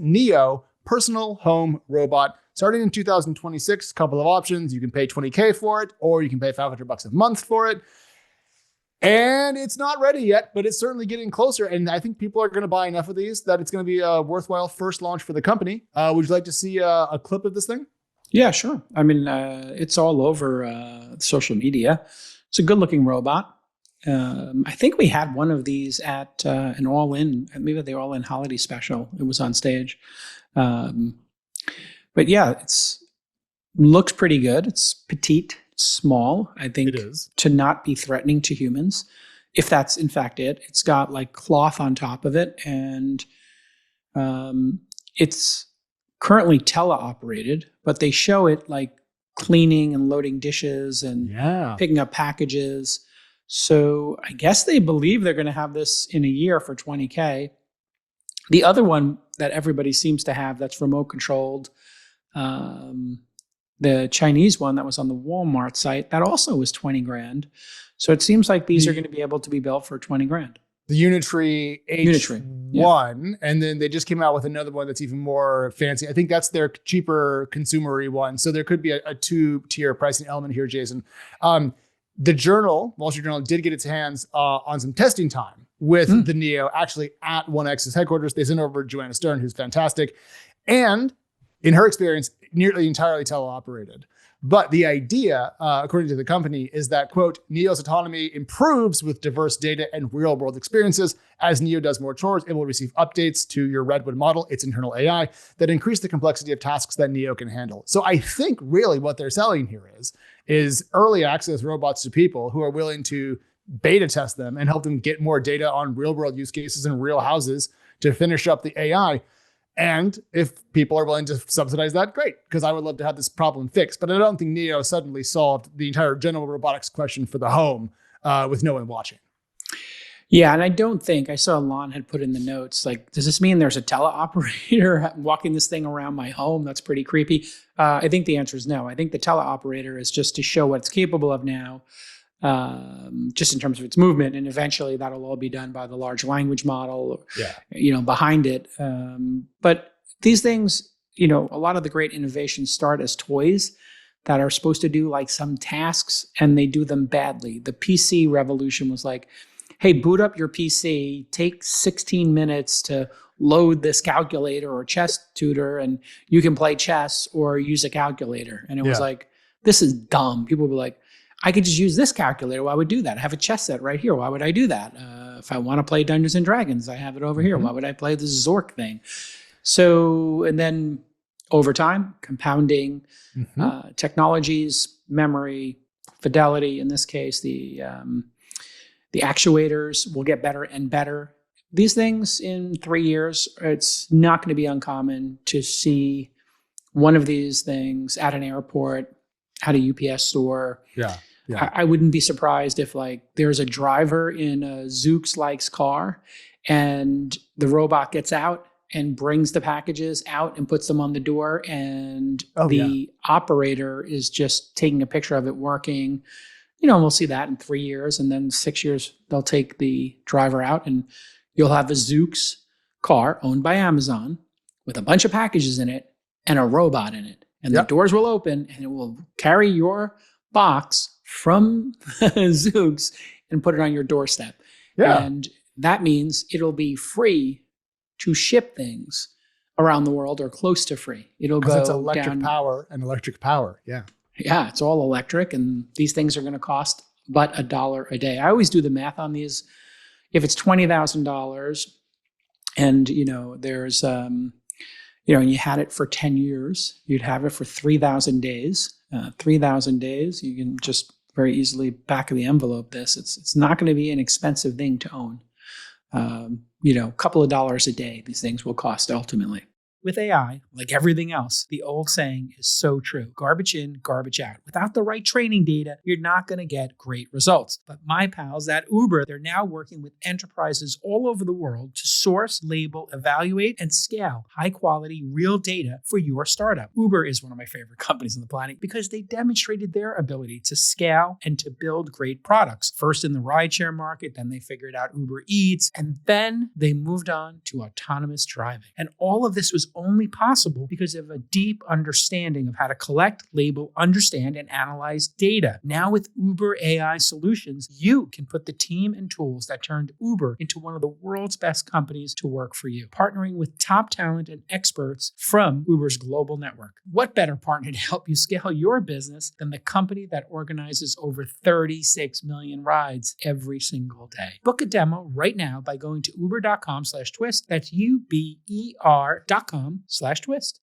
Neo personal home robot. Starting in 2026, couple of options. You can pay $20K for it, or you can pay $500 a month for it. And it's not ready yet, but it's certainly getting closer. And I think people are going to buy enough of these that it's going to be a worthwhile first launch for the company. Would you like to see a clip of this thing? Yeah, sure. I mean, it's all over social media. It's a good-looking robot. I think we had one of these at an all-in, maybe the all-in holiday special. It was on stage. But yeah, looks pretty good. It's petite, it's small. I think it is. To not be threatening to humans, if that's in fact it. It's got like cloth on top of it, and it's currently teleoperated, but they show it like cleaning and loading dishes and picking up packages. So I guess they believe they're going to have this in a year for $20K. The other one that everybody seems to have that's remote controlled, the Chinese one that was on the Walmart site, that also was 20 grand. So it seems like these are going to be able to be built for 20 grand. The Unitree H1, and then they just came out with another one that's even more fancy. I think that's their cheaper consumer-y one. So there could be a two-tier pricing element here, Jason. The Journal, Wall Street Journal, did get its hands on some testing time with the Neo, actually at 1x's headquarters. They sent over Joanna Stern, who's fantastic. And in her experience, nearly entirely teleoperated. But the idea, according to the company, is that, quote, Neo's autonomy improves with diverse data and real-world experiences. As Neo does more chores, it will receive updates to your Redwood model, its internal AI, that increase the complexity of tasks that Neo can handle. So I think really what they're selling here is early access robots to people who are willing to beta test them and help them get more data on real-world use cases and real houses to finish up the AI. And if people are willing to subsidize that, great, because I would love to have this problem fixed. But I don't think Neo suddenly solved the entire general robotics question for the home with no one watching. Yeah, and I don't think, I saw Lon had put in the notes, like, does this mean there's a teleoperator walking this thing around my home? That's pretty creepy. I think the answer is no. I think the teleoperator is just to show what it's capable of now, just in terms of its movement, and eventually that'll all be done by the large language model, behind it. But these things, a lot of the great innovations start as toys that are supposed to do like some tasks, and they do them badly. The PC revolution was like, hey, boot up your PC, take 16 minutes to load this calculator or chess tutor, and you can play chess or use a calculator. And it was like, this is dumb. People were like, I could just use this calculator. Why would I do that? I have a chess set right here. Why would I do that? If I want to play Dungeons and Dragons, I have it over here. Why would I play this Zork thing? So, and then over time, compounding technologies, memory, fidelity, in this case, the actuators will get better and better. These things in 3 years, it's not going to be uncommon to see one of these things at an airport, at a UPS store. Yeah. I wouldn't be surprised if there's a driver in a Zoox Likes car and the robot gets out and brings the packages out and puts them on the door, and the operator is just taking a picture of it working. We'll see that in 3 years, and then 6 years, they'll take the driver out and you'll have a Zoox car owned by Amazon with a bunch of packages in it and a robot in it. And the doors will open and it will carry your box from Zoox and put it on your doorstep. Yeah. And that means it'll be free to ship things around the world, or close to free. It'll go it's electric power. Yeah. Yeah, it's all electric, and these things are going to cost but $1 a day. I always do the math on these. If it's $20,000 and, there's, and you had it for 10 years, you'd have it for 3,000 days. 3,000 days, you can just very easily back of the envelope this. It's not going to be an expensive thing to own. A couple of dollars a day, these things will cost ultimately. With AI, like everything else, the old saying is so true. Garbage in, garbage out. Without the right training data, you're not going to get great results. But my pals at Uber, they're now working with enterprises all over the world to source, label, evaluate, and scale high-quality, real data for your startup. Uber is one of my favorite companies on the planet because they demonstrated their ability to scale and to build great products. First in the rideshare market, then they figured out Uber Eats, and then they moved on to autonomous driving. And all of this was only possible because of a deep understanding of how to collect, label, understand, and analyze data. Now with Uber AI solutions, you can put the team and tools that turned Uber into one of the world's best companies to work for you, partnering with top talent and experts from Uber's global network. What better partner to help you scale your business than the company that organizes over 36 million rides every single day? Book a demo right now by going to uber.com/twist. That's uber.com/twist.